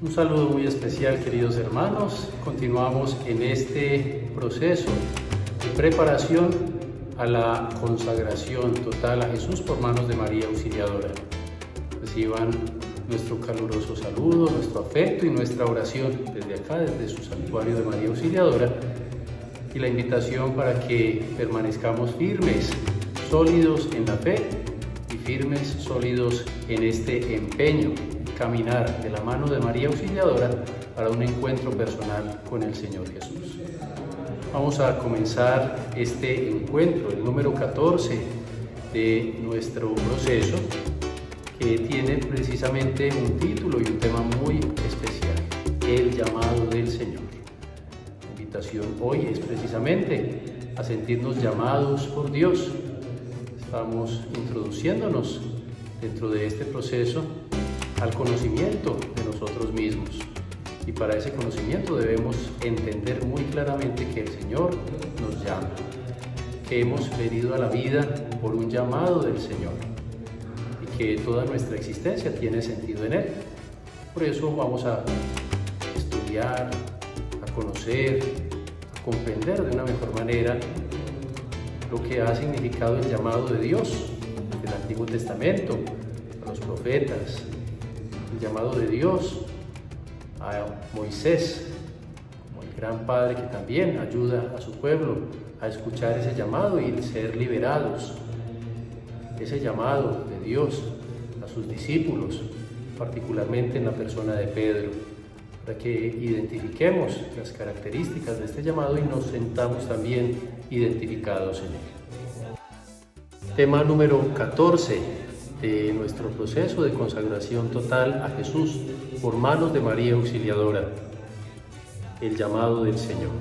Un saludo muy especial, queridos hermanos. Continuamos en este proceso de preparación a la consagración total a Jesús por manos de María Auxiliadora. Reciban nuestro caluroso saludo, nuestro afecto y nuestra oración desde acá, desde su santuario de María Auxiliadora, y la invitación para que permanezcamos firmes, sólidos en la fe y firmes, sólidos en este empeño, caminar de la mano de María Auxiliadora para un encuentro personal con el Señor Jesús. Vamos a comenzar este encuentro, el número 14 de nuestro proceso, que tiene precisamente un título y un tema muy especial: el llamado del Señor. La invitación hoy es precisamente a sentirnos llamados por Dios. Estamos introduciéndonos dentro de este proceso al conocimiento de nosotros mismos, y para ese conocimiento debemos entender muy claramente que el Señor nos llama, que hemos venido a la vida por un llamado del Señor y que toda nuestra existencia tiene sentido en Él. Por eso vamos a estudiar, a conocer, a comprender de una mejor manera lo que ha significado el llamado de Dios del Antiguo Testamento, a los profetas, el llamado de Dios a Moisés, como el gran padre que también ayuda a su pueblo a escuchar ese llamado y ser liberados. Ese llamado de Dios a sus discípulos, particularmente en la persona de Pedro, para que identifiquemos las características de este llamado y nos sentamos también identificados en él. Tema número 14 de nuestro proceso de consagración total a Jesús por manos de María Auxiliadora: el llamado del Señor.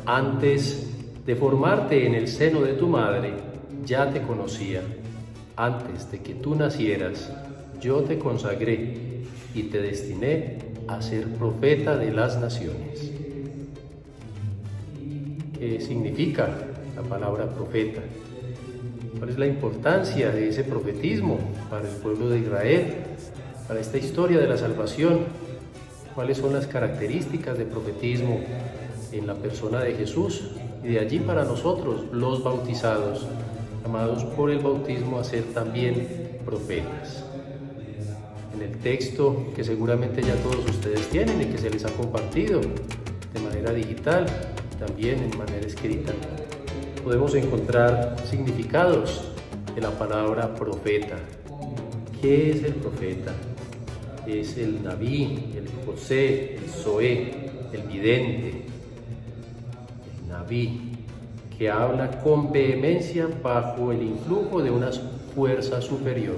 Antes de formarte en el seno de tu madre, ya te conocía. Antes de que tú nacieras, yo te consagré y te destiné a ser profeta de las naciones. ¿Qué significa la palabra profeta? ¿Cuál es la importancia de ese profetismo para el pueblo de Israel, para esta historia de la salvación? ¿Cuáles son las características de profetismo en la persona de Jesús? Y de allí para nosotros, los bautizados, llamados por el bautismo a ser también profetas. En el texto que seguramente ya todos ustedes tienen y que se les ha compartido de manera digital, también en manera escrita, podemos encontrar significados de la palabra profeta. ¿Qué es el profeta? Es el Nabí, el José, el Zoé, el vidente. El Nabí, que habla con vehemencia bajo el influjo de una fuerza superior.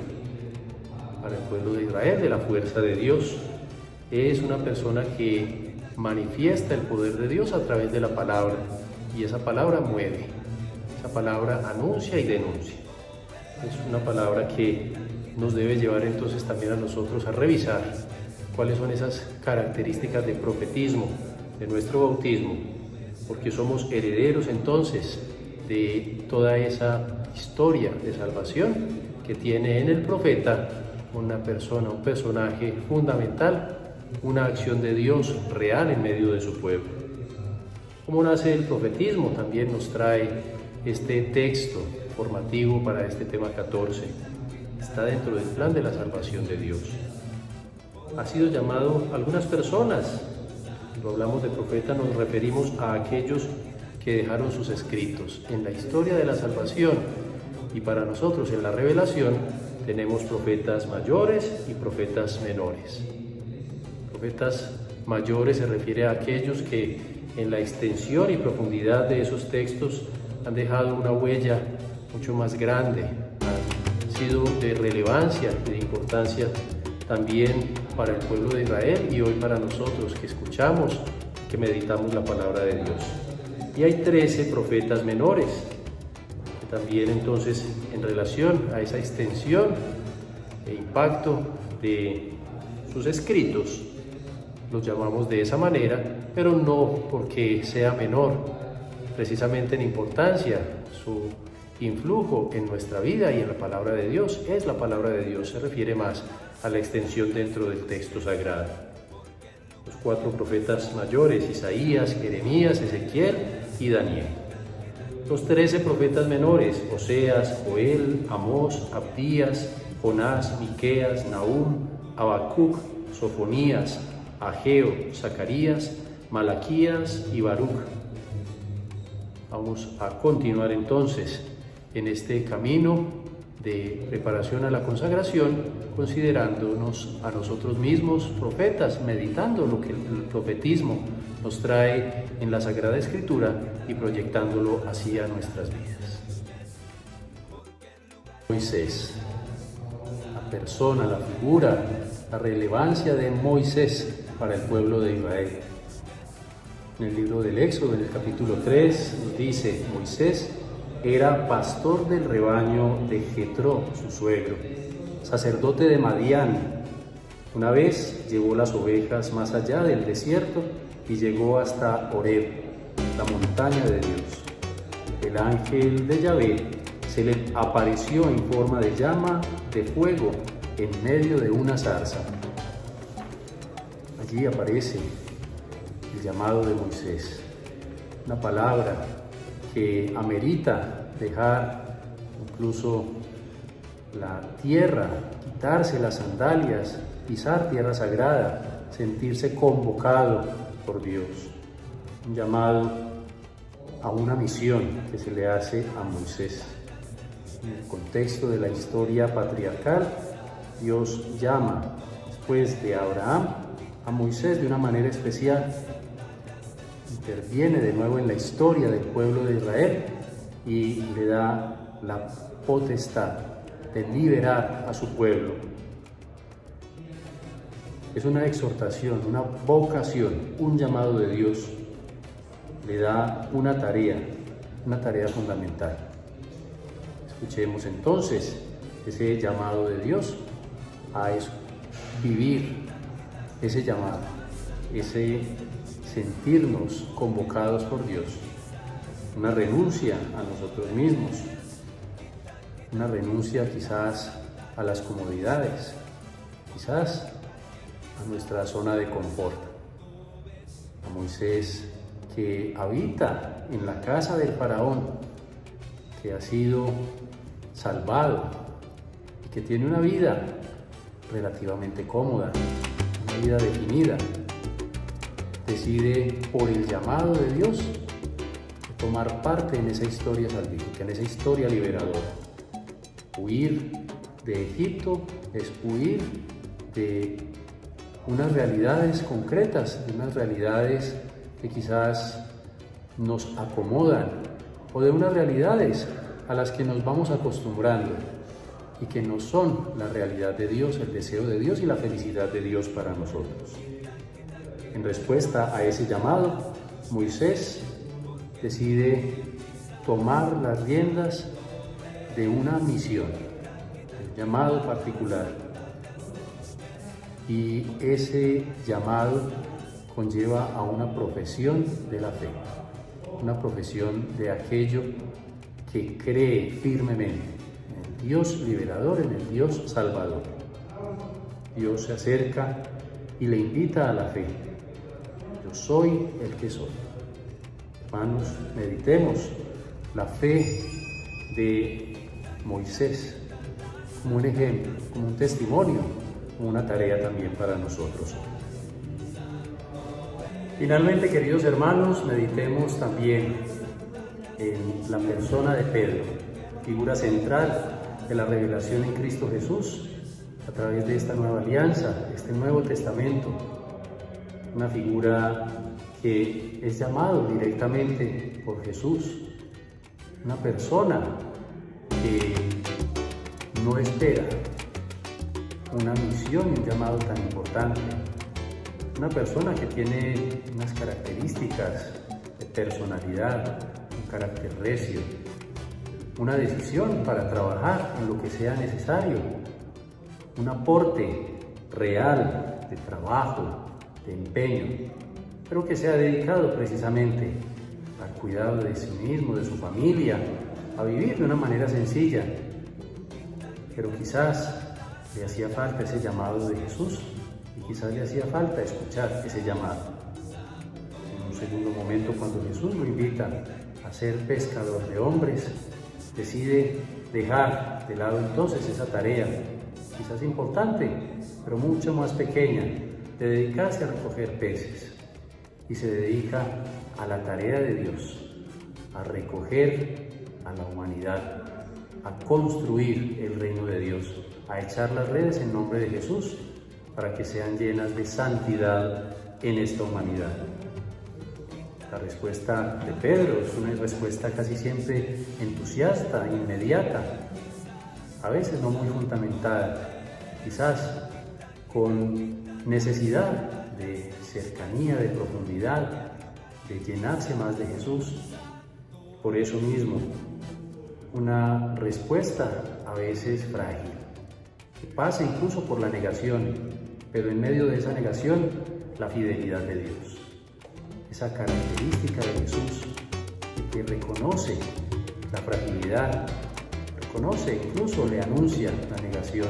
Para el pueblo de Israel, de la fuerza de Dios. Es una persona que manifiesta el poder de Dios a través de la palabra, y esa palabra mueve. Esa palabra anuncia y denuncia. Es una palabra que nos debe llevar entonces también a nosotros a revisar cuáles son esas características de profetismo de nuestro bautismo, porque somos herederos entonces de toda esa historia de salvación que tiene en el profeta una persona, un personaje fundamental, una acción de Dios real en medio de su pueblo. ¿Cómo nace el profetismo? También nos trae este texto formativo para este tema 14. Está dentro del plan de la salvación de Dios. Ha sido llamado a algunas personas. Cuando hablamos de profeta nos referimos a aquellos que dejaron sus escritos en la historia de la salvación, y para nosotros en la revelación tenemos profetas mayores y profetas menores. Profetas mayores se refiere a aquellos que en la extensión y profundidad de esos textos han dejado una huella mucho más grande, han sido de relevancia y de importancia también para el pueblo de Israel y hoy para nosotros que escuchamos, que meditamos la palabra de Dios. Y hay 13 profetas menores, que también entonces en relación a esa extensión e impacto de sus escritos, los llamamos de esa manera, pero no porque sea menor precisamente en importancia. Su influjo en nuestra vida y en la palabra de Dios es la palabra de Dios. Se refiere más a la extensión dentro del texto sagrado. Los 4 profetas mayores, Isaías, Jeremías, Ezequiel y Daniel. Los 13 profetas menores, Oseas, Joel, Amós, Abdías, Jonás, Miqueas, Nahum, Habacuc, Sofonías, Ageo, Zacarías, Malaquías y Baruc. Vamos a continuar entonces en este camino de preparación a la consagración, considerándonos a nosotros mismos profetas, meditando lo que el profetismo nos trae en la Sagrada Escritura y proyectándolo hacia nuestras vidas. Moisés, la persona, la figura, la relevancia de Moisés para el pueblo de Israel. En el libro del Éxodo, en el capítulo 3, nos dice: Moisés era pastor del rebaño de Jetro, su suegro, sacerdote de Madián. Una vez llevó las ovejas más allá del desierto y llegó hasta Horeb, la montaña de Dios. El ángel de Yahvé se le apareció en forma de llama de fuego en medio de una zarza. Allí aparece el llamado de Moisés, una palabra que amerita dejar incluso la tierra, quitarse las sandalias, pisar tierra sagrada, sentirse convocado por Dios. Un llamado a una misión que se le hace a Moisés. En el contexto de la historia patriarcal, Dios llama después de Abraham a Moisés de una manera especial. Interviene de nuevo en la historia del pueblo de Israel y le da la potestad de liberar a su pueblo. Es una exhortación, una vocación, un llamado de Dios. Le da una tarea fundamental. Escuchemos entonces ese llamado de Dios a eso, vivir ese llamado, ese sentirnos convocados por Dios, una renuncia a nosotros mismos, una renuncia quizás a las comodidades, quizás a nuestra zona de confort. A Moisés, que habita en la casa del faraón, que ha sido salvado y que tiene una vida relativamente cómoda, una vida definida, decide por el llamado de Dios tomar parte en esa historia salvífica, en esa historia liberadora. Huir de Egipto es huir de unas realidades concretas, de unas realidades que quizás nos acomodan, o de unas realidades a las que nos vamos acostumbrando y que no son la realidad de Dios, el deseo de Dios y la felicidad de Dios para nosotros. En respuesta a ese llamado, Moisés decide tomar las riendas de una misión, el llamado particular. Y ese llamado conlleva a una profesión de la fe, una profesión de aquello que cree firmemente en el Dios liberador, en el Dios salvador. Dios se acerca y le invita a la fe. Yo soy el que soy. Hermanos, meditemos la fe de Moisés como un ejemplo, como un testimonio, como una tarea también para nosotros. Finalmente, queridos hermanos, meditemos también en la persona de Pedro, figura central de la revelación en Cristo Jesús a través de esta nueva alianza, este Nuevo Testamento. Una figura que es llamado directamente por Jesús, una persona que no espera una misión y un llamado tan importante, una persona que tiene unas características de personalidad, un carácter recio, una decisión para trabajar en lo que sea necesario, un aporte real de trabajo, de empeño, pero que se ha dedicado precisamente al cuidado de sí mismo, de su familia, a vivir de una manera sencilla, pero quizás Le hacía falta ese llamado de Jesús y quizás le hacía falta escuchar ese llamado. En un segundo momento, cuando Jesús lo invita a ser pescador de hombres, decide dejar de lado entonces esa tarea, quizás importante, pero mucho más pequeña, de dedicarse a recoger peces, y se dedica a la tarea de Dios, a recoger a la humanidad, a construir el reino de Dios, a echar las redes en nombre de Jesús para que sean llenas de santidad en esta humanidad. La respuesta de Pedro es una respuesta casi siempre entusiasta, inmediata, a veces no muy fundamentada, quizás con necesidad de cercanía, de profundidad, de llenarse más de Jesús. Por eso mismo, una respuesta a veces frágil, que pasa incluso por la negación, pero en medio de esa negación, la fidelidad de Dios. Esa característica de Jesús, que reconoce la fragilidad, reconoce, incluso le anuncia la negación,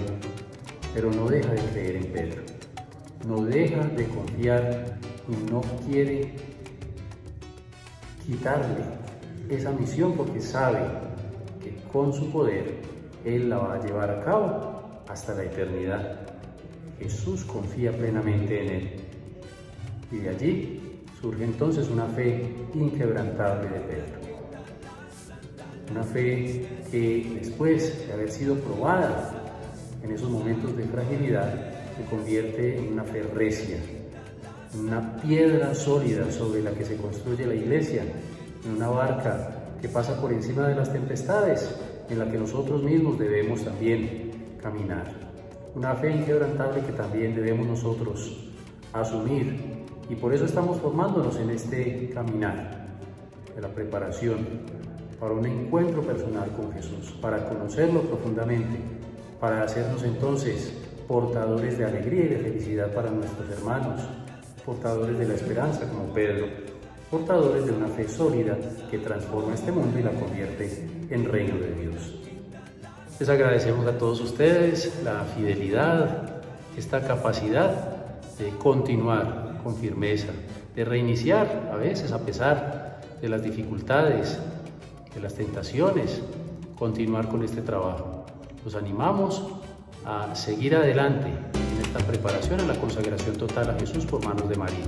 pero no deja de creer en Pedro, no deja de confiar y no quiere quitarle esa misión porque sabe que con su poder Él la va a llevar a cabo hasta la eternidad. Jesús confía plenamente en Él y de allí surge entonces una fe inquebrantable de Pedro. Una fe que después de haber sido probada en esos momentos de fragilidad se convierte en una fe recia, una piedra sólida sobre la que se construye la iglesia, en una barca que pasa por encima de las tempestades, en la que nosotros mismos debemos también caminar. Una fe inquebrantable que también debemos nosotros asumir, y por eso estamos formándonos en este caminar de la preparación para un encuentro personal con Jesús, para conocerlo profundamente, para hacernos entonces portadores de alegría y de felicidad para nuestros hermanos, portadores de la esperanza como Pedro, portadores de una fe sólida que transforma este mundo y la convierte en reino de Dios. Les agradecemos a todos ustedes la fidelidad, esta capacidad de continuar con firmeza, de reiniciar a veces a pesar de las dificultades, de las tentaciones, continuar con este trabajo. Los animamos a seguir adelante en esta preparación a la consagración total a Jesús por manos de María.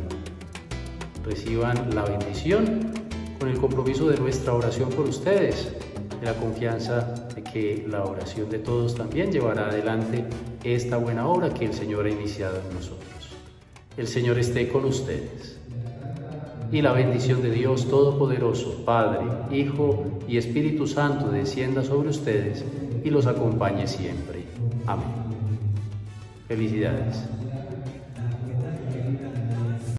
Reciban la bendición con el compromiso de nuestra oración por ustedes, de la confianza de que la oración de todos también llevará adelante esta buena obra que el Señor ha iniciado en nosotros. El Señor esté con ustedes. Y la bendición de Dios Todopoderoso, Padre, Hijo y Espíritu Santo descienda sobre ustedes y los acompañe siempre. Amén. Felicidades.